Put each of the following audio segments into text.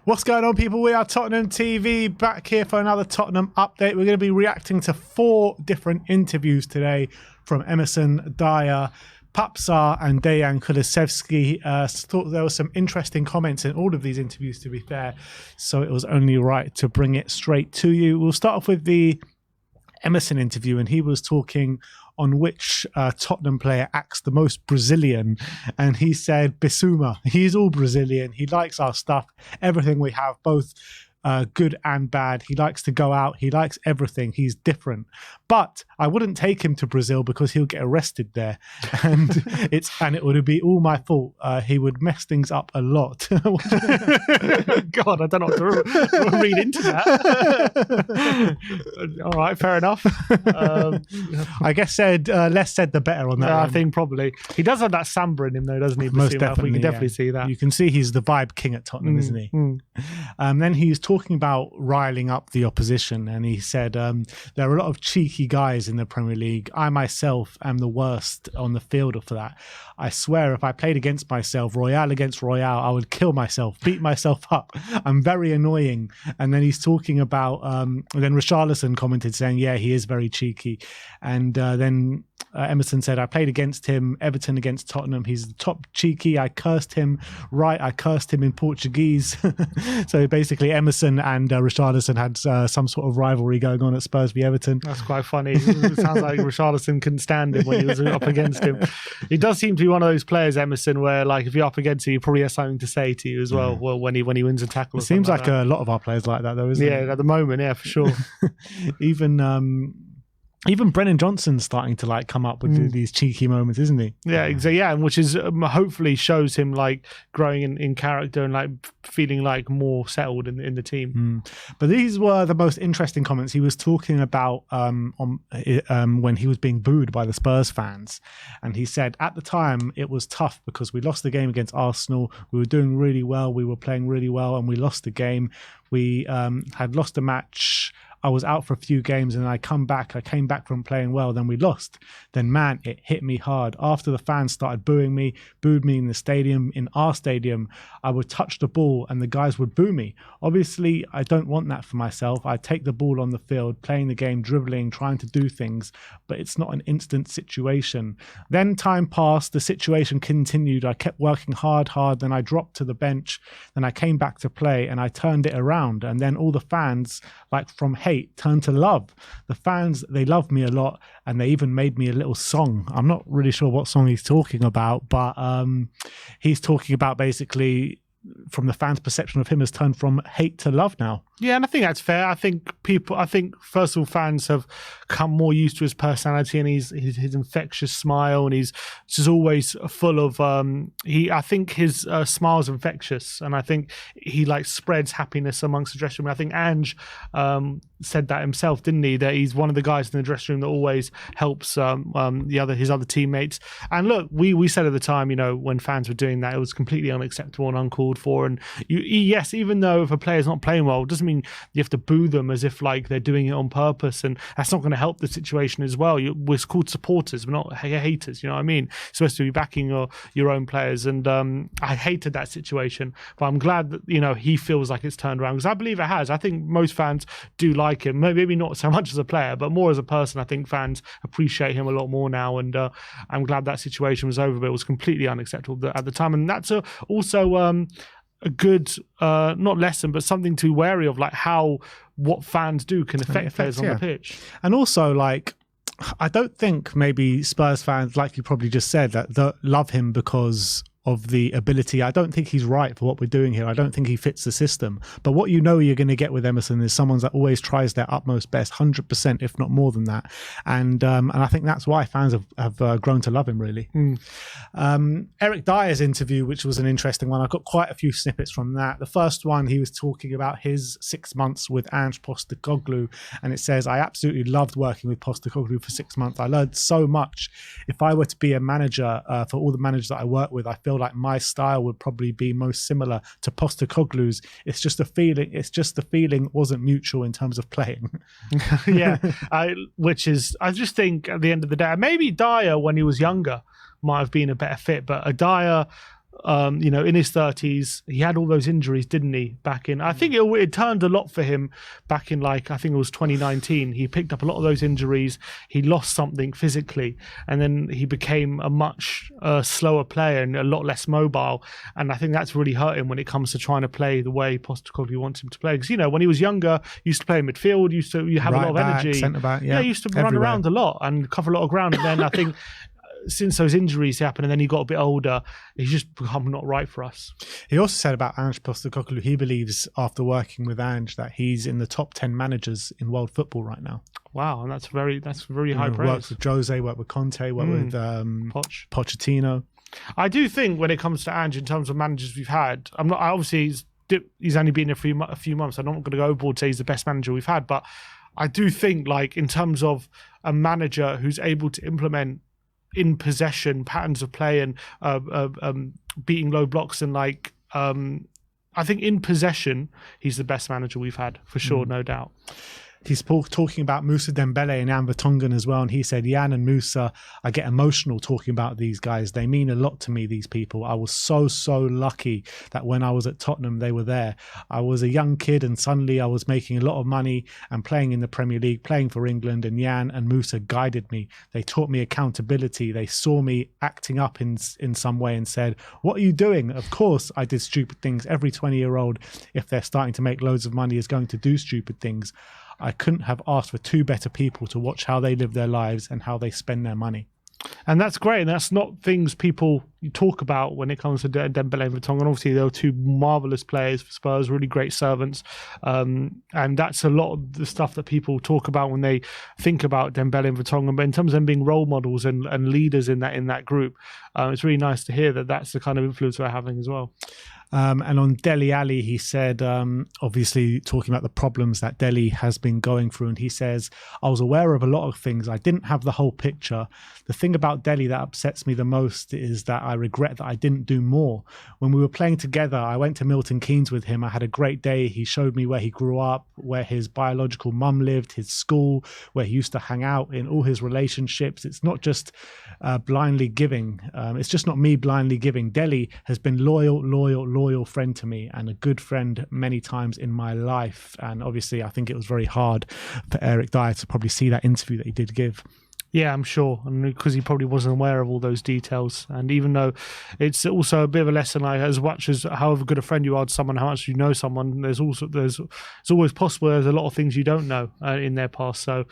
What's going on, people? We are Tottenham TV, back here for another Tottenham update. We're going to be reacting to 4 different interviews today from Emerson, Dier, Pape Sarr and Kulusevski. Thought there were some interesting comments in all of these interviews, to be fair, so it was only right to bring it straight to you. We'll start off with the Emerson interview, and he was talking on which Tottenham player acts the most Brazilian, and he said Bissouma. He's all Brazilian. He likes our stuff, everything we have, both good and bad. He likes to go out. He likes everything. He's different. But I wouldn't take him to Brazil because he'll get arrested there, and it would be all my fault. He would mess things up a lot. God, I don't know what to read into that. All right, fair enough. I guess less said the better on that. I think probably he does have that samba in him, though, doesn't he? Most definitely, we can definitely see that. You can see he's the vibe king at Tottenham, isn't he? Then he's talking about riling up the opposition, and he said there are a lot of cheeky guys in the Premier League. I myself am the worst on the field for that. I swear, if I played against myself, Royal against Royal, I would kill myself, beat myself up. I'm very annoying. And then he's talking about, then Richarlison commented saying, yeah, he is very cheeky. And then Emerson said, I played against him, Everton against Tottenham. He's the top cheeky. I cursed him I cursed him in Portuguese. So basically Emerson and Richarlison had some sort of rivalry going on at Spurs v Everton. That's quite funny. It sounds like Richarlison couldn't stand him when he was up against him. He does seem to be one of those players, Emerson, where like if you're up against him, he probably has something to say to you as well. Well, when he wins a tackle. It seems like a lot of our players like that, though, isn't it? Yeah, at the moment, yeah, for sure. Even Brennan Johnson's starting to like come up with these cheeky moments, isn't he? Yeah, exactly. Yeah, and which is hopefully shows him like growing in character and like feeling like more settled in the team. But these were the most interesting comments. He was talking about when he was being booed by the Spurs fans, and he said at the time it was tough because we lost the game against Arsenal. We were doing really well. We were playing really well, and we lost the game. We had lost a match. I was out for a few games and I came back from playing well, then we lost. Then man, it hit me hard. After the fans started booed me in the stadium, in our stadium, I would touch the ball and the guys would boo me. Obviously, I don't want that for myself. I take the ball on the field, playing the game, dribbling, trying to do things, but it's not an instant situation. Then time passed, the situation continued. I kept working hard, then I dropped to the bench, then I came back to play and I turned it around, and then all the fans, like from hate, turned to love. The fans, they love me a lot, and they even made me a little song. I'm not really sure what song he's talking about, but he's talking about basically from the fans' perception of him has turned from hate to love now. Yeah, and I think that's fair. I think first of all, fans have come more used to his personality and his infectious smile, and he's just always full of I think his smile's infectious, and I think he like spreads happiness amongst the dressing room. I think Ange said that himself, didn't he? That he's one of the guys in the dressing room that always helps his other teammates. And look, we said at the time, you know, when fans were doing that, it was completely unacceptable and uncalled for. And yes, even though if a player's not playing well, it doesn't mean you have to boo them as if like they're doing it on purpose, and that's not going to help the situation as well. We're called supporters, we're not haters, you know what I mean? You're supposed to be backing your own players, and I hated that situation, but I'm glad that, you know, he feels like it's turned around, because I believe it has. I think most fans do like him, maybe not so much as a player, but more as a person. I think fans appreciate him a lot more now, and I'm glad that situation was over, but it was completely unacceptable at the time. And that's also a good not lesson, but something to be wary of, like what fans do can affect players on the pitch. And also, like, I don't think maybe Spurs fans, like you probably just said, that love him because of the ability. I don't think he's right for what we're doing here. I don't think he fits the system. But what you know you're going to get with Emerson is someone that always tries their utmost best, 100%, if not more than that. And I think that's why fans have grown to love him, really. Eric Dier's interview, which was an interesting one. I've got quite a few snippets from that. The first one, he was talking about his 6 months with Ange Postecoglou, and it says, I absolutely loved working with Postecoglou for 6 months. I learned so much. If I were to be a manager for all the managers that I work with, I feel like my style would probably be most similar to Postecoglou's. It's just the feeling wasn't mutual in terms of playing. Yeah, I just think at the end of the day, maybe Dier when he was younger might have been a better fit, but a Dier in his 30s. He had all those injuries, didn't he? Back in, I think it turned a lot for him back in, I think it was 2019. He picked up a lot of those injuries. He lost something physically, and then he became a much slower player and a lot less mobile. And I think that's really hurt him when it comes to trying to play the way Postecoglou wants him to play. Because when he was younger, he used to play in midfield. You have a lot of energy. Centre back, he used to run around a lot and cover a lot of ground. And then I think since those injuries happened and then he got a bit older, he's just become not right for us. He also said about Ange Postecoglou, he believes after working with Ange that he's in the top 10 managers in world football right now. Wow, and that's very high praise. Worked with Jose, worked with Conte, worked with Pochettino. I do think when it comes to Ange, in terms of managers we've had, he's only been here a few months. I'm not going to go overboard and say he's the best manager we've had, but I do think in terms of a manager who's able to implement in possession patterns of play and beating low blocks and I think in possession he's the best manager we've had for sure, no doubt. He's talking about Moussa Dembele and Jan Vertonghen as well, and he said, Jan and Moussa, I get emotional talking about these guys. They mean a lot to me, these people. I was so lucky that when I was at Tottenham, they were there. I was a young kid and suddenly I was making a lot of money and playing in the Premier League, playing for England, and Jan and Moussa guided me. They taught me accountability. They saw me acting up in some way and said, what are you doing? Of course, I did stupid things. Every 20-year-old, if they're starting to make loads of money, is going to do stupid things. I couldn't have asked for two better people to watch how they live their lives and how they spend their money. And that's great. And that's not things people talk about when it comes to Dembele and Vertonghen. Obviously, they were two marvellous players for Spurs, really great servants. And that's a lot of the stuff that people talk about when they think about Dembele and Vertonghen. But in terms of them being role models and leaders in that group, it's really nice to hear that that's the kind of influence we're having as well. And on Dele Alli, he said, obviously talking about the problems that Dele has been going through, and he says, I was aware of a lot of things. I didn't have the whole picture. The thing about Dele that upsets me the most is that I regret that I didn't do more. When we were playing together, I went to Milton Keynes with him. I had a great day. He showed me where he grew up, where his biological mum lived, his school, where he used to hang out, in all his relationships. It's not just blindly giving. It's just not me blindly giving. Dele has been loyal friend to me and a good friend many times in my life. And obviously, I think it was very hard for Eric Dier to probably see that interview that he did give. Yeah, I'm sure, and because he probably wasn't aware of all those details. And even though it's also a bit of a lesson, as much as however good a friend you are to someone, how much you know someone, it's always possible there's a lot of things you don't know in their past. So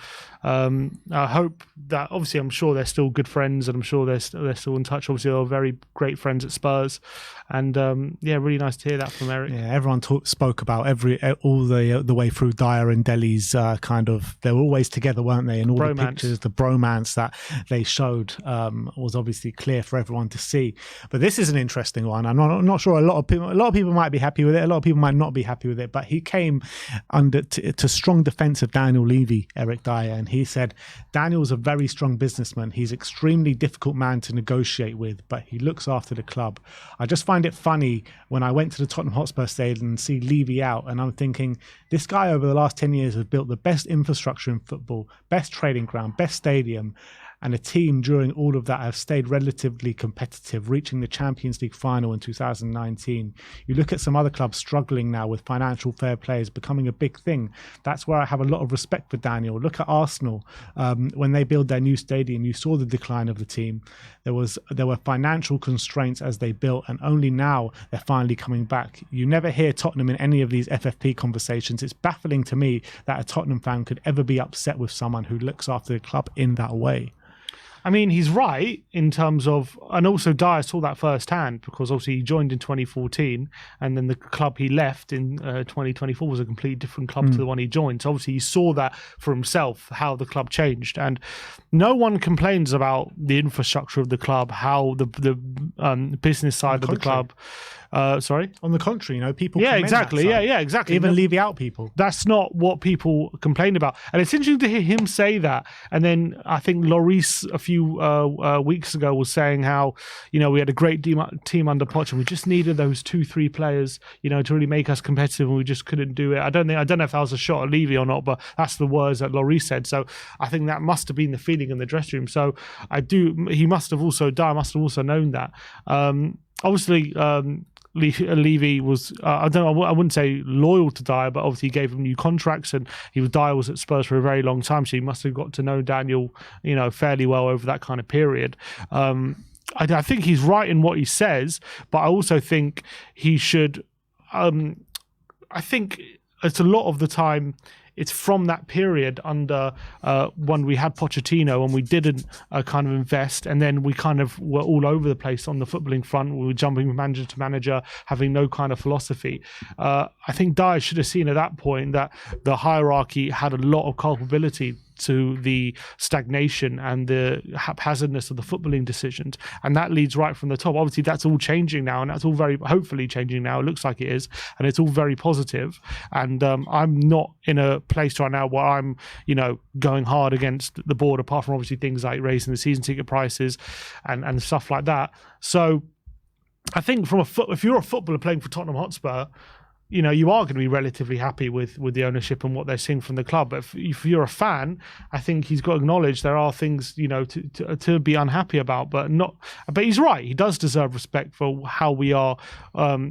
I hope that, obviously, I'm sure they're still good friends, and I'm sure they're still in touch. Obviously, they're very great friends at Spurs, and really nice to hear that from Eric. Yeah, everyone spoke about all the way through Dier and Dele's they were always together, weren't they? And all the pictures, the bromance that they showed was obviously clear for everyone to see. But this is an interesting one. I'm not sure. A lot of people might be happy with it. A lot of people might not be happy with it. But he came under to strong defense of Daniel Levy, Eric Dier, and he said Daniel's a very strong businessman. He's an extremely difficult man to negotiate with, but he looks after the club. I just find it funny when I went to the Tottenham Hotspur Stadium and see Levy out, and I'm thinking, this guy over the last 10 years has built the best infrastructure in football, best training ground, best stadium, and a team during all of that have stayed relatively competitive, reaching the Champions League final in 2019. You look at some other clubs struggling now with financial fair play is becoming a big thing. That's where I have a lot of respect for Daniel. Look at Arsenal. When they built their new stadium, you saw the decline of the team. There were financial constraints as they built, and only now they're finally coming back. You never hear Tottenham in any of these FFP conversations. It's baffling to me that a Tottenham fan could ever be upset with someone who looks after the club in that way. I mean, he's right in terms of, and also Dier saw that firsthand, because obviously he joined in 2014, and then the club he left in 2024 was a completely different club to the one he joined. So obviously he saw that for himself, how the club changed. And no one complains about the infrastructure of the club, how the business side of the club. Sorry? On the contrary, people Yeah, exactly. Yeah, exactly. Even Levy out people. That's not what people complain about. And it's interesting to hear him say that. And then I think Lloris a few weeks ago was saying how, we had a great team under Poch, and we just needed those 2-3 players, to really make us competitive, and we just couldn't do it. I don't know if that was a shot at Levy or not, but that's the words that Lloris said. So I think that must have been the feeling in the dressing room. So Dier must have also known that. obviously, Levy was, I wouldn't say loyal to Dier, but obviously he gave him new contracts, and Dier was at Spurs for a very long time, so he must have got to know Daniel, fairly well over that kind of period. I think he's right in what he says, but I also think he should. I think it's a lot of the time. It's from that period under when we had Pochettino and we didn't kind of invest, and then we kind of were all over the place on the footballing front. We were jumping from manager to manager, having no kind of philosophy. I think Dier should have seen at that point that the hierarchy had a lot of culpability to the stagnation and the haphazardness of the footballing decisions, and that leads right from the top. Obviously that's all changing now, and that's all very hopefully changing now. It looks like it is, and it's all very positive. And I'm not in a place right now where I'm going hard against the board, apart from obviously things like raising the season ticket prices and stuff like that. So I think if you're a footballer playing for Tottenham Hotspur, you are going to be relatively happy with the ownership and what they're seeing from the club. But if you're a fan, I think he's got to acknowledge there are things, to be unhappy about, but he's right. He does deserve respect for how we are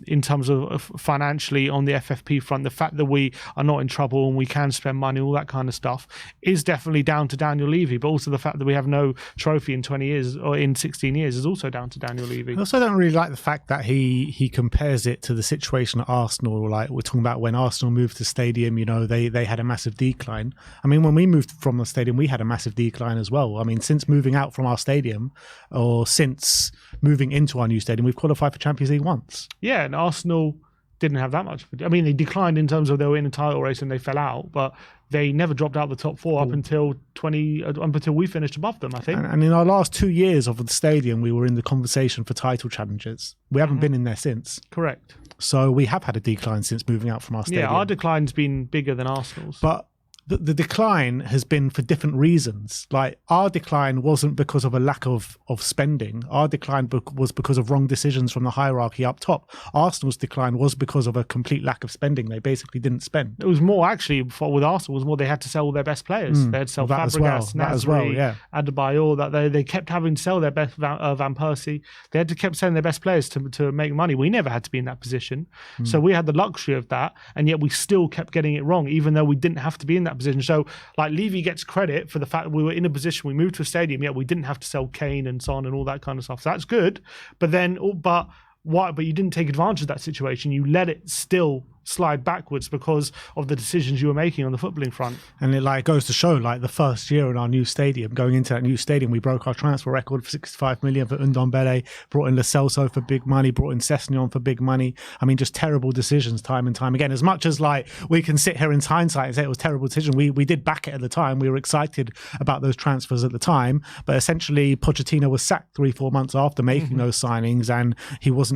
in terms of financially on the FFP front. The fact that we are not in trouble and we can spend money, all that kind of stuff, is definitely down to Daniel Levy. But also the fact that we have no trophy in 20 years or in 16 years is also down to Daniel Levy. I also don't really like the fact that he compares it to the situation at Arsenal. Like we're talking about when Arsenal moved to the stadium, they had a massive decline. I mean, when we moved from the stadium, we had a massive decline as well. I mean, since moving out from our stadium, or since moving into our new stadium, we've qualified for Champions League once. Yeah, and Arsenal didn't have that much. I mean, they declined in terms of they were in a title race and they fell out, but they never dropped out the top four up until we finished above them, I think. And in our last 2 years of the stadium, we were in the conversation for title challenges. We haven't been in there since. Correct. So we have had a decline since moving out from our stadium. Yeah, our decline's been bigger than Arsenal's. But the decline has been for different reasons. Like our decline wasn't because of a lack of spending. Our decline was because of wrong decisions from the hierarchy up top. Arsenal's decline was because of a complete lack of spending. They basically didn't spend. It was more actually with Arsenal. It was more they had to sell all their best players. They had to sell Fabregas, Nasri, Adebayor. That they kept having to sell their best Van Persie. They had to keep selling their best players to make money. We never had to be in that position, so we had the luxury of that, and yet we still kept getting it wrong, even though we didn't have to be in that position. So like Levy gets credit for the fact that we were in a position, we moved to a stadium, yet we didn't have to sell Kane and Son and all that kind of stuff. So that's good. But you didn't take advantage of that situation. You let it still slide backwards because of the decisions you were making on the footballing front. And it goes to show, the first year in our new stadium, going into that new stadium, we broke our transfer record for 65 million for Ndombele, brought in Lo Celso for big money, brought in Sessegnon for big money. I mean, just terrible decisions time and time again. As much as we can sit here in hindsight and say it was a terrible decision, we did back it at the time. We were excited about those transfers at the time, but essentially Pochettino was sacked 3-4 months after making those signings, and he wasn't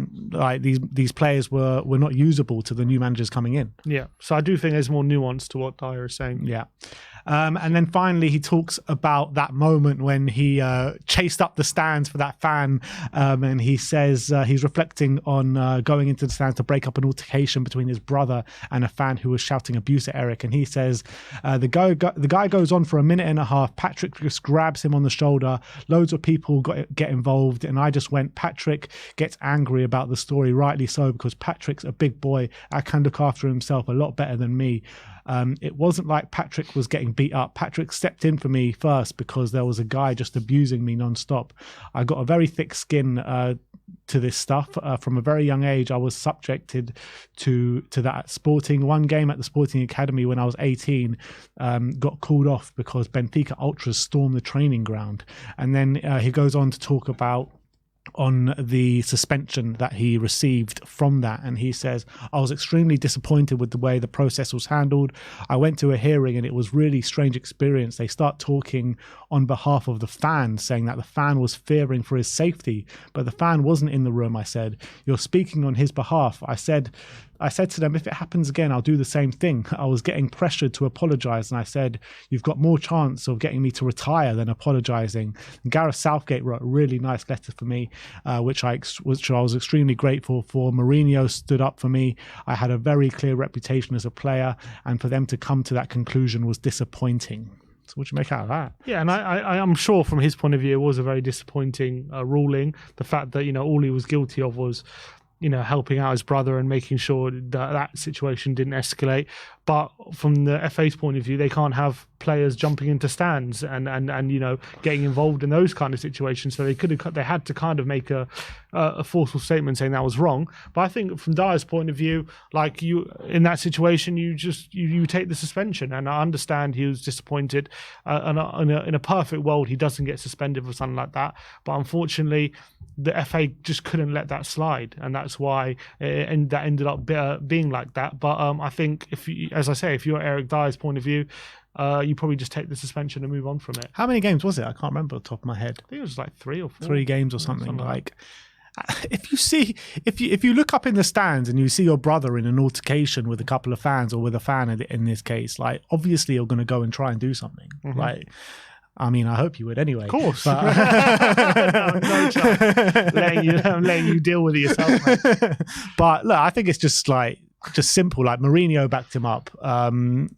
these players were not usable to the new managers coming in. Yeah, so I do think there's more nuance to what Dier is saying. Yeah. And then finally, he talks about that moment when he chased up the stands for that fan, and he says he's reflecting on going into the stands to break up an altercation between his brother and a fan who was shouting abuse at Eric. And he says the guy goes on for a minute and a half. Patrick just grabs him on the shoulder. Loads of people get involved, and I just went, Patrick gets angry about the story, rightly so, because Patrick's a big boy. I can look after himself a lot better than me. It wasn't like Patrick was getting beat up. Patrick stepped in for me first because there was a guy just abusing me non-stop. I got a very thick skin to this stuff. From a very young age, I was subjected to that at Sporting. One game at the Sporting Academy when I was 18 got called off because Benfica Ultras stormed the training ground. And then he goes on to talk about on the suspension that he received from that, and he says, I was extremely disappointed with the way the process was handled. I went to a hearing and it was really strange experience. They start talking on behalf of the fan, saying that the fan was fearing for his safety, but the fan wasn't in the room. I said, you're speaking on his behalf. I said to them, if it happens again, I'll do the same thing. I was getting pressured to apologise, and I said, you've got more chance of getting me to retire than apologising. And Gareth Southgate wrote a really nice letter for me, which I was extremely grateful for. Mourinho stood up for me. I had a very clear reputation as a player, and for them to come to that conclusion was disappointing. So what do you make out of that? Yeah, and I'm sure from his point of view, it was a very disappointing ruling. The fact that, all he was guilty of was, helping out his brother and making sure that situation didn't escalate. But from the FA's point of view, they can't have players jumping into stands and getting involved in those kind of situations. So they had to kind of make a forceful statement saying that was wrong. But I think from Dier's point of view, like you in that situation, you take the suspension. And I understand he was disappointed. In a perfect world, he doesn't get suspended for something like that. But unfortunately, the FA just couldn't let that slide, and that's why that ended up being like that. But I think if you're Eric Dier's point of view, you probably just take the suspension and move on from it. How many games was it? I can't remember off the top of my head. I think it was like 3 or 4. 3 games or something like. If you look up in the stands and you see your brother in an altercation with a couple of fans or with a fan in this case, like obviously you're going to go and try and do something, right? I mean, I hope you would anyway. Of course. But, no chance. Letting you deal with it yourself, mate. But look, I think it's just simple. Like Mourinho backed him up,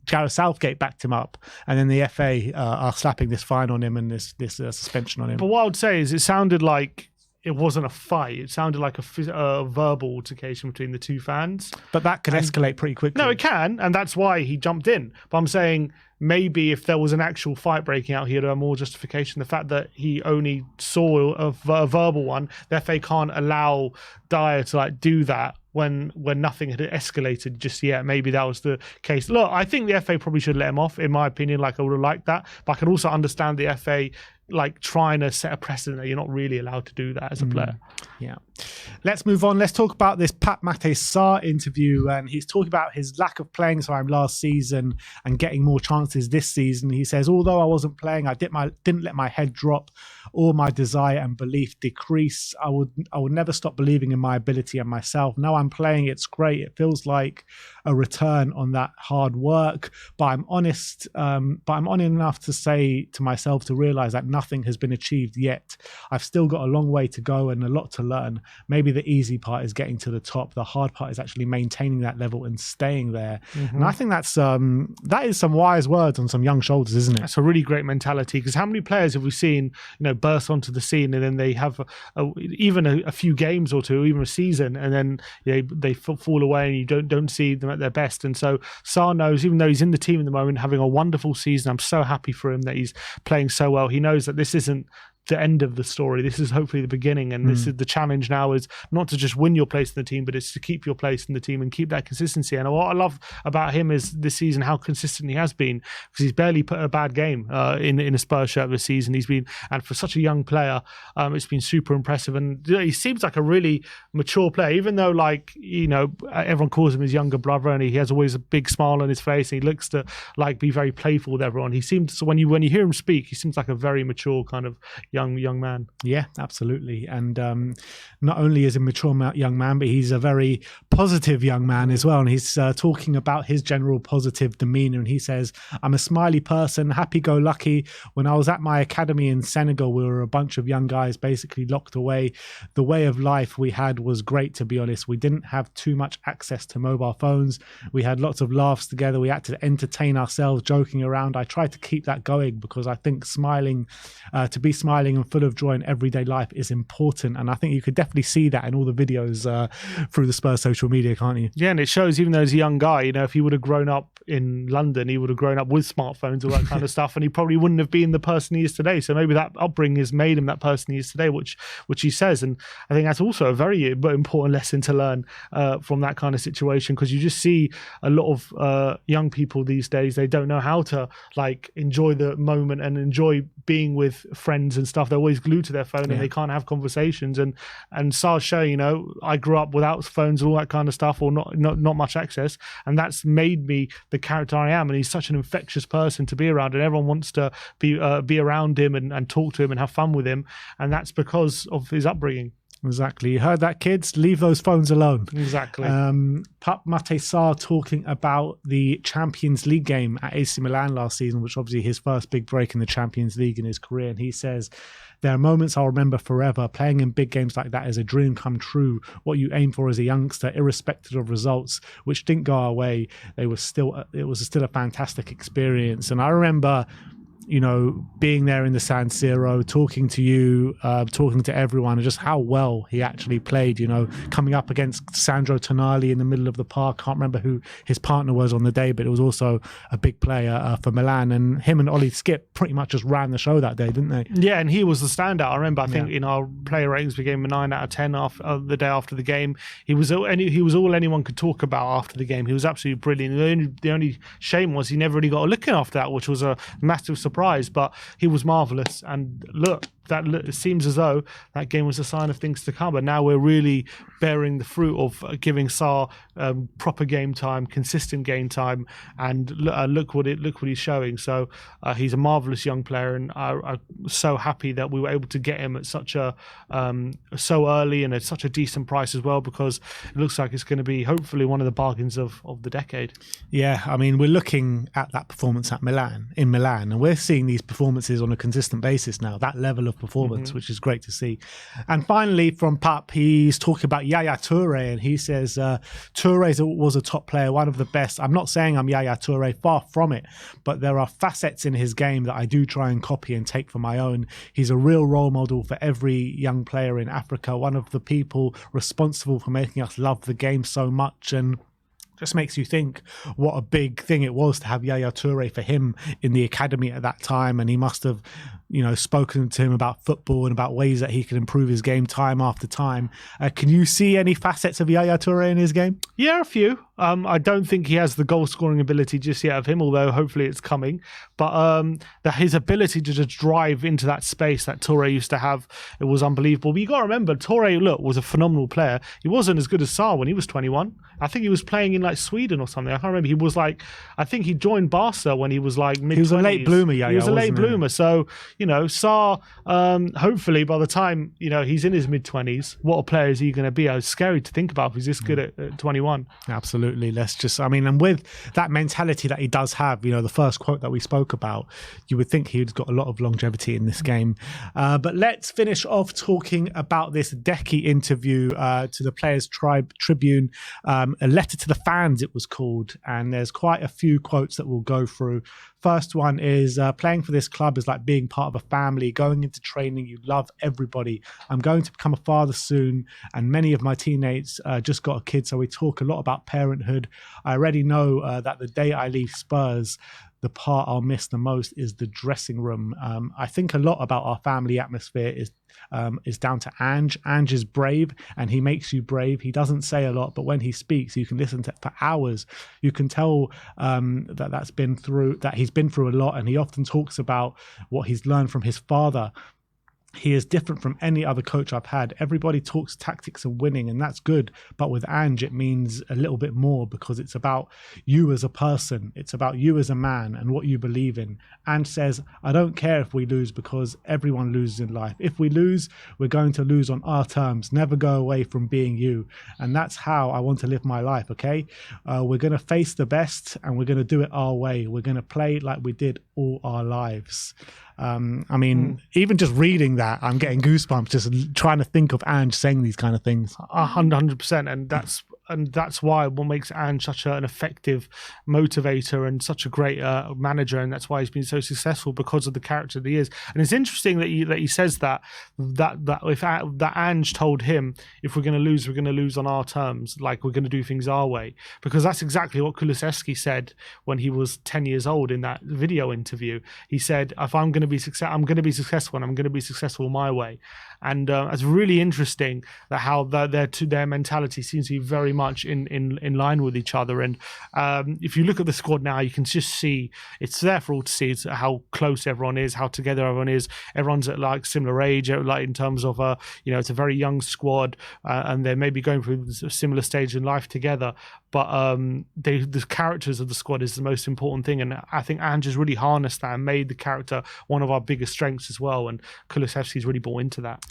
Gareth Southgate backed him up, and then the FA are slapping this fine on him and this suspension on him. But what I would say is it sounded like it wasn't a fight. It sounded like a verbal altercation between the two fans. But that can escalate pretty quickly. No, it can, and that's why he jumped in. But I'm saying maybe if there was an actual fight breaking out here, there more justification. The fact that he only saw a verbal one, the FA can't allow Dier to do that when nothing had escalated just yet. Maybe that was the case. Look, I think the FA probably should let him off, in my opinion. I would have liked that. But I can also understand the FA trying to set a precedent that you're not really allowed to do that as a player. Yeah. Let's move on. Let's talk about this Pape Matar Sarr interview. And he's talking about his lack of playing time last season and getting more chances this season. He says, although I wasn't playing, I didn't let my head drop or my desire and belief decrease. I would never stop believing in my ability and myself. Now I'm playing, it's great. It feels like a return on that hard work. But I'm honest enough to say to myself to realize that nothing has been achieved yet. I've still got a long way to go and a lot to learn. Maybe the easy part is getting to the top. The hard part is actually maintaining that level and staying there. And I think that is some wise words on some young shoulders, isn't it? That's a really great mentality, because how many players have we seen, burst onto the scene and then they have even a few games or two, even a season, and then they fall away and you don't see them at their best. And so Sarr knows, even though he's in the team at the moment, having a wonderful season, I'm so happy for him that he's playing so well. He knows that this isn't the end of the story. This is hopefully the beginning, and this is the challenge now, is not to just win your place in the team, but it's to keep your place in the team and keep that consistency. And what I love about him is this season how consistent he has been, because he's barely put a bad game in a Spurs shirt this season. He's been, and for such a young player, it's been super impressive. And he seems like a really mature player, even though everyone calls him his younger brother, and he has always a big smile on his face, and he looks to be very playful with everyone. He seems, when you hear him speak, he seems like a very mature kind of young man. Yeah, absolutely. And not only is a mature young man, but he's a very positive young man as well. And he's talking about his general positive demeanor. And he says, I'm a smiley person, happy-go-lucky. When I was at my academy in Senegal, we were a bunch of young guys basically locked away. The way of life we had was great, to be honest. We didn't have too much access to mobile phones. We had lots of laughs together. We had to entertain ourselves, joking around. I tried to keep that going because I think to be smiling and full of joy in everyday life is important. And I think you could definitely see that in all the videos through the Spurs social media, can't you? Yeah, and it shows, even though he's a young guy, if he would have grown up in London, he would have grown up with smartphones, all that kind of stuff, and he probably wouldn't have been the person he is today. So maybe that upbringing has made him that person he is today, which he says. And I think that's also a very important lesson to learn from that kind of situation, because you just see a lot of young people these days, they don't know how to enjoy the moment and enjoy being with friends and stuff. They're always glued to their phone and they can't have conversations. And Sarr's showing, I grew up without phones and all that kind of stuff, or not much access, and that's made me the character I am. And he's such an infectious person to be around, and everyone wants to be around him and talk to him and have fun with him, and that's because of his upbringing. Exactly. You heard that, kids? Leave those phones alone. Exactly. Pape Matar Sarr talking about the Champions League game at AC Milan last season, which obviously his first big break in the Champions League in his career. And he says, there are moments I'll remember forever. Playing in big games like that is a dream come true. What you aim for as a youngster, irrespective of results, which didn't go our way, it was still a fantastic experience. And I remember being there in the San Siro, talking to you, talking to everyone, and just how well he actually played, coming up against Sandro Tonali in the middle of the park. Can't remember who his partner was on the day, but it was also a big player for Milan. And him and Ollie Skip pretty much just ran the show that day, didn't they? Yeah, and he was the standout. I remember, I think in our player ratings, we gave him a 9 out of 10 the day after the game. He was all anyone could talk about after the game. He was absolutely brilliant. The only shame was he never really got a look in after that, which was a massive surprise, but he was marvellous. And look, it seems as though that game was a sign of things to come, and now we're really bearing the fruit of giving Sarr proper game time, consistent game time, and look what he's showing. So he's a marvellous young player, and I'm so happy that we were able to get him at such a so early and at such a decent price as well, because it looks like it's going to be hopefully one of the bargains of the decade. Yeah, I mean, we're looking at that performance in Milan, and we're seeing these performances on a consistent basis now, that level of performance, which is great to see. And finally, from Pape, he's talking about Yaya Toure, and he says Toure was a top player, one of the best. I'm not saying I'm Yaya Toure, far from it, but there are facets in his game that I do try and copy and take for my own. He's a real role model for every young player in Africa, one of the people responsible for making us love the game so much, and just makes you think what a big thing it was to have Yaya Toure for him in the academy at that time. And he must have, spoken to him about football and about ways that he could improve his game time after time. Can you see any facets of Yaya Toure in his game? Yeah, a few. I don't think he has the goal scoring ability just yet of him, although hopefully it's coming. But his ability to just drive into that space that Toure used to have, it was unbelievable. But you got to remember, Toure, was a phenomenal player. He wasn't as good as Sarr when he was 21. I think he was playing in Sweden or something. I can't remember. He was I think he joined Barca when he was mid-20s. He was a late bloomer, Yaya. He was a late bloomer. So, Sarr, hopefully by the time, he's in his mid-20s, what a player is he going to be? It's scary to think about if he's this good at 21. Absolutely. And with that mentality that he does have, the first quote that we spoke about, you would think he'd got a lot of longevity in this game. But let's finish off talking about this Decky interview to the Players Tribune, a letter to the fans it was called, and there's quite a few quotes that we'll go through. First one is, playing for this club is like being part of a family. Going into training, you love everybody. I'm going to become a father soon, and many of my teammates just got a kid, so we talk a lot about parenthood. I already know that the day I leave Spurs, the part I'll miss the most is the dressing room. I think a lot about our family atmosphere is down to Ange. Ange is brave, and he makes you brave. He doesn't say a lot, but when he speaks, you can listen to for hours. You can tell that he's been through a lot, and he often talks about what he's learned from his father. He is different from any other coach I've had. Everybody talks tactics and winning, and that's good. But with Ange, it means a little bit more, because it's about you as a person. It's about you as a man and what you believe in. Ange says, I don't care if we lose, because everyone loses in life. If we lose, we're going to lose on our terms. Never go away from being you. And that's how I want to live my life, okay? We're going to face the best, and we're going to do it our way. We're going to play like we did all our lives. Even just reading that, I'm getting goosebumps just trying to think of Ange saying these kind of things. 100%, and that's why what makes Ange such an effective motivator and such a great manager, and that's why he's been so successful, because of the character that he is. And it's interesting that he says that Ange told him, if we're going to lose on our terms, like we're going to do things our way, because that's exactly what Kulusevski said when he was 10 years old in that video interview. He said, if I'm going to be successful, I'm going to be successful, and I'm going to be successful my way. And it's really interesting that how their mentality seems to be very much in line with each other. And if you look at the squad now, you can just see it's there for all to see. It's how close everyone is, how together everyone is. Everyone's at similar age, in terms of it's a very young squad, and they're maybe going through a similar stage in life together. But the characters of the squad is the most important thing, and I think Ange has really harnessed that and made the character one of our biggest strengths as well. And Kulusevski's really bought into that.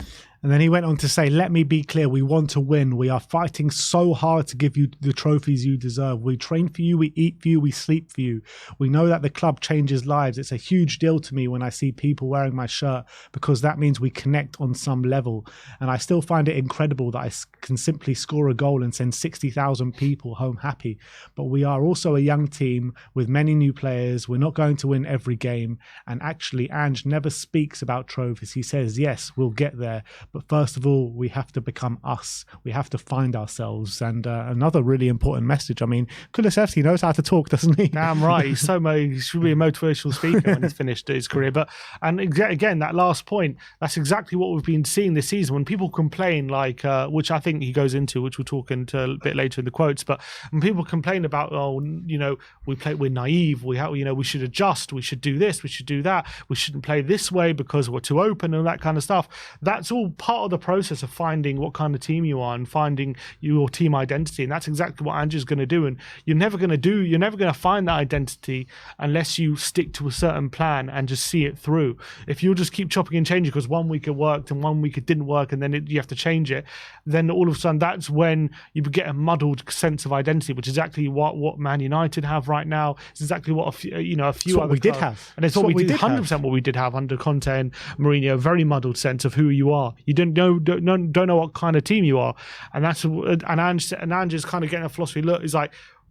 And then he went on to say, let me be clear, we want to win. We are fighting so hard to give you the trophies you deserve. We train for you, we eat for you, we sleep for you. We know that the club changes lives. It's a huge deal to me when I see people wearing my shirt because that means we connect on some level. And I still find it incredible that I can simply score a goal and send 60,000 people home happy. But we are also a young team with many new players. We're not going to win every game. And actually, Ange never speaks about trophies. He says, yes, we'll get there. But first of all, we have to become us. We have to find ourselves. And another really important message. I mean, Kulusevski knows how to talk, doesn't he? Damn right. He should be a motivational speaker when he's finished his career. But and again, that last point, that's exactly what we've been seeing this season. When people complain, like which I think he goes into, which we'll talk into a bit later in the quotes. But when people complain about, we're naive. We should adjust. We should do this. We should do that. We shouldn't play this way because we're too open and that kind of stuff. That's all part of the process of finding what kind of team you are and finding your team identity, and that's exactly what Andrew's going to do. And you're never going to find that identity unless you stick to a certain plan and just see it through. If you'll just keep chopping and changing because 1 week it worked and 1 week it didn't work and then you have to change it, then all of a sudden that's when you get a muddled sense of identity, which is exactly what Man United have right now. It's exactly what a few other we did have, and it's what we did 100% what we did have under Conte and Mourinho. A very muddled sense of who you are. You don't know what kind of team you are, and Ange is kind of getting a philosophy. Look,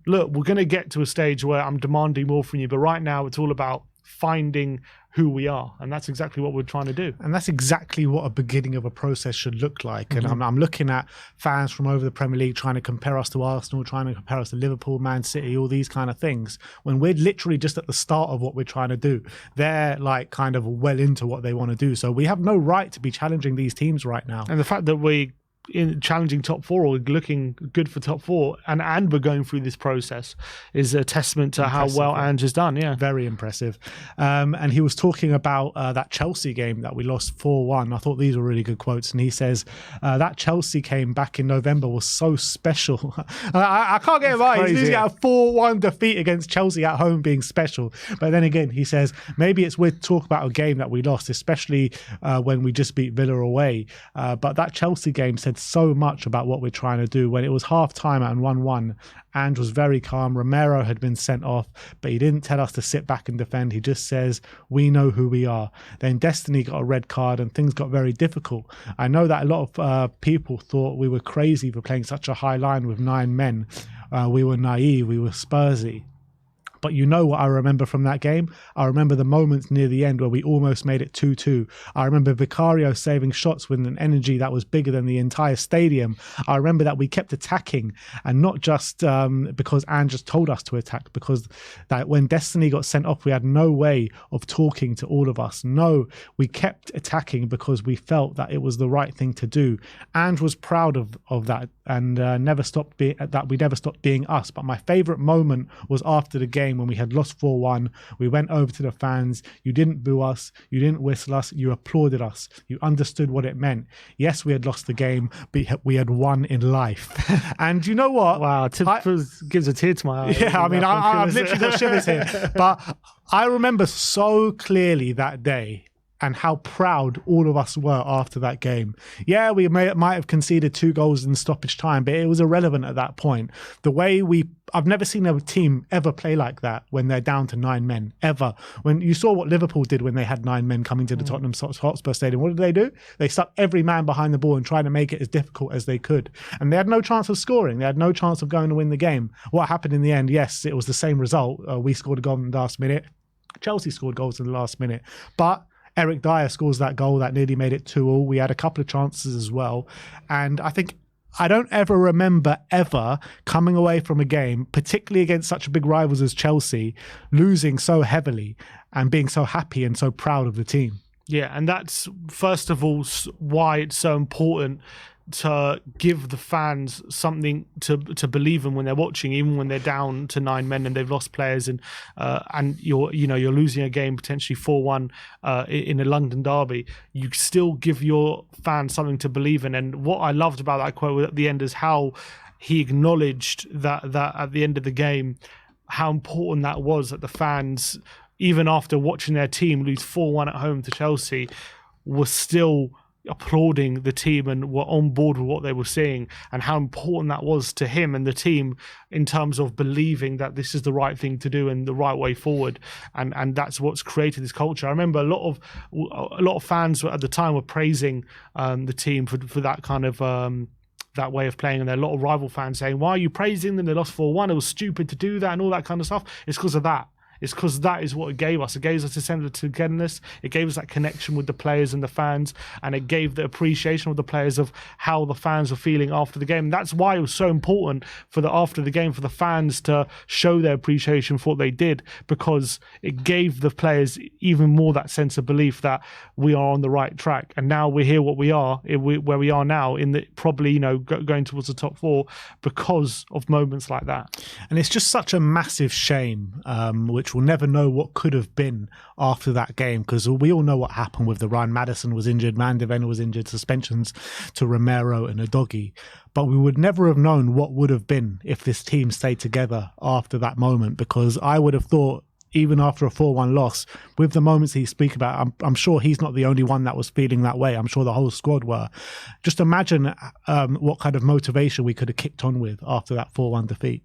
we're going to get to a stage where I'm demanding more from you, but right now it's all about finding who we are, and that's exactly what we're trying to do. And that's exactly what a beginning of a process should look like. And I'm looking at fans from over the Premier League trying to compare us to Arsenal, trying to compare us to Liverpool, Man City, all these kind of things, when we're literally just at the start of what we're trying to do. They're like kind of well into what they want to do, so we have no right to be challenging these teams right now. And the fact that we in challenging top four or looking good for top four and we're going through this process is a testament to how well Ange has done. Yeah, very impressive. And he was talking about that Chelsea game that we lost 4-1. I thought these were really good quotes, and he says that Chelsea game back in November was so special. I can't get it right. He's losing a 4-1 defeat against Chelsea at home being special, but then again he says maybe it's weird to talk about a game that we lost, especially when we just beat Villa away, but that Chelsea game said so much about what we're trying to do. When it was half time and 1-1, Ange was very calm. Romero had been sent off, but he didn't tell us to sit back and defend. He just says, we know who we are. Then Destiny got a red card and things got very difficult. I know that a lot of people thought we were crazy for playing such a high line with 9 men. We were naive, we were Spursy. But you know what I remember from that game? I remember the moments near the end where we almost made it 2-2. I remember Vicario saving shots with an energy that was bigger than the entire stadium. I remember that we kept attacking, and not just because Ange just told us to attack, because that when Destiny got sent off, we had no way of talking to all of us. No, we kept attacking because we felt that it was the right thing to do. Ange was proud of that, and we never stopped being us. But my favourite moment was after the game when we had lost 4-1. We went over to the fans. You didn't boo us. You didn't whistle us. You applauded us. You understood what it meant. Yes, we had lost the game, but we had won in life. And you know what? Wow, gives a tear to my eye. Yeah, I mean, I've literally got shivers here. But I remember so clearly that day and how proud all of us were after that game. Yeah, we might have conceded 2 goals in stoppage time, but it was irrelevant at that point. The way I've never seen a team ever play like that when they're down to 9 men, ever. When you saw what Liverpool did when they had 9 men coming to the Tottenham Hotspur Stadium, what did? They stuck every man behind the ball and tried to make it as difficult as they could. And they had no chance of scoring. They had no chance of going to win the game. What happened in the end? Yes, it was the same result. We scored a goal in the last minute. Chelsea scored goals in the last minute. But Eric Dier scores that goal that nearly made it 2-2. We had a couple of chances as well. And I don't ever remember ever coming away from a game, particularly against such big rivals as Chelsea, losing so heavily and being so happy and so proud of the team. Yeah, and that's first of all why it's so important to give the fans something to believe in when they're watching, even when they're down to 9 men and they've lost players, and you're losing a game potentially 4-1 in a London derby. You still give your fans something to believe in. And what I loved about that quote at the end is how he acknowledged that at the end of the game, how important that was, that the fans, even after watching their team lose 4-1 at home to Chelsea, were still applauding the team and were on board with what they were seeing, and how important that was to him and the team in terms of believing that this is the right thing to do and the right way forward, and that's what's created this culture. I remember a lot of fans at the time were praising the team for that kind of that way of playing, and there are a lot of rival fans saying, why are you praising them? They lost 4-1, it was stupid to do that and all that kind of stuff. It's because of that. It's because that is what it gave us. It gave us a sense of togetherness. It gave us that connection with the players and the fans, and it gave the appreciation of the players of how the fans were feeling after the game. And that's why it was so important after the game for the fans to show their appreciation for what they did, because it gave the players even more that sense of belief that we are on the right track. And now we're here where we are now, probably going towards the top 4 because of moments like that. And it's just such a massive shame, which we'll never know what could have been after that game, because we all know what happened with the run. Madison was injured, Van de Ven was injured, suspensions to Romero and Udogie. But we would never have known what would have been if this team stayed together after that moment, because I would have thought, even after a 4-1 loss, with the moments he speaks about, I'm sure he's not the only one that was feeling that way. I'm sure the whole squad were. Just imagine what kind of motivation we could have kicked on with after that 4-1 defeat.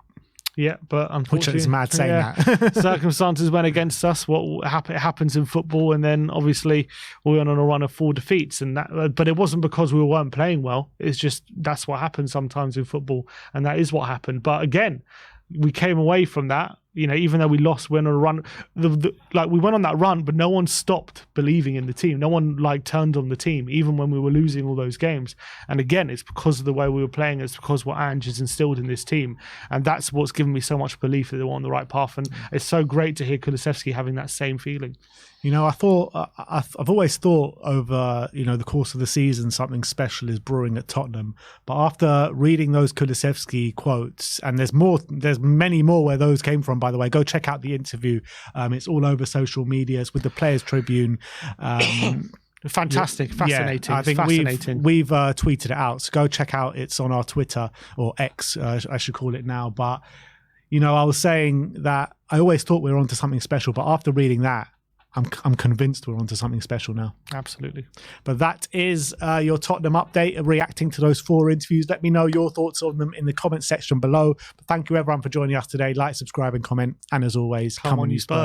Yeah, but unfortunately, which is mad saying that. Circumstances went against us. What happens in football, and then obviously we went on a run of 4 defeats, and that. But it wasn't because we weren't playing well. It's just that's what happens sometimes in football, and that is what happened. But again, we came away from that. Even though we lost, we went on a run. We went on that run, but no one stopped believing in the team. No one turned on the team, even when we were losing all those games. And again, it's because of the way we were playing. It's because what Ange has instilled in this team, and that's what's given me so much belief that they were on the right path. And it's so great to hear Kulusevski having that same feeling. I've always thought over the course of the season something special is brewing at Tottenham. But after reading those Kulusevski quotes, and there's many more where those came from. By the way, go check out the interview. It's all over social media. It's with the Players Tribune. Fascinating. I think we've tweeted it out. So go check out. It's on our Twitter, or X, I should call it now. But I was saying that I always thought we were onto something special, but after reading that, I'm convinced we're onto something special now. Absolutely. But that is your Tottenham update, reacting to those 4 interviews. Let me know your thoughts on them in the comment section below. But thank you everyone for joining us today. Like, subscribe and comment. And as always, come on you Spurs.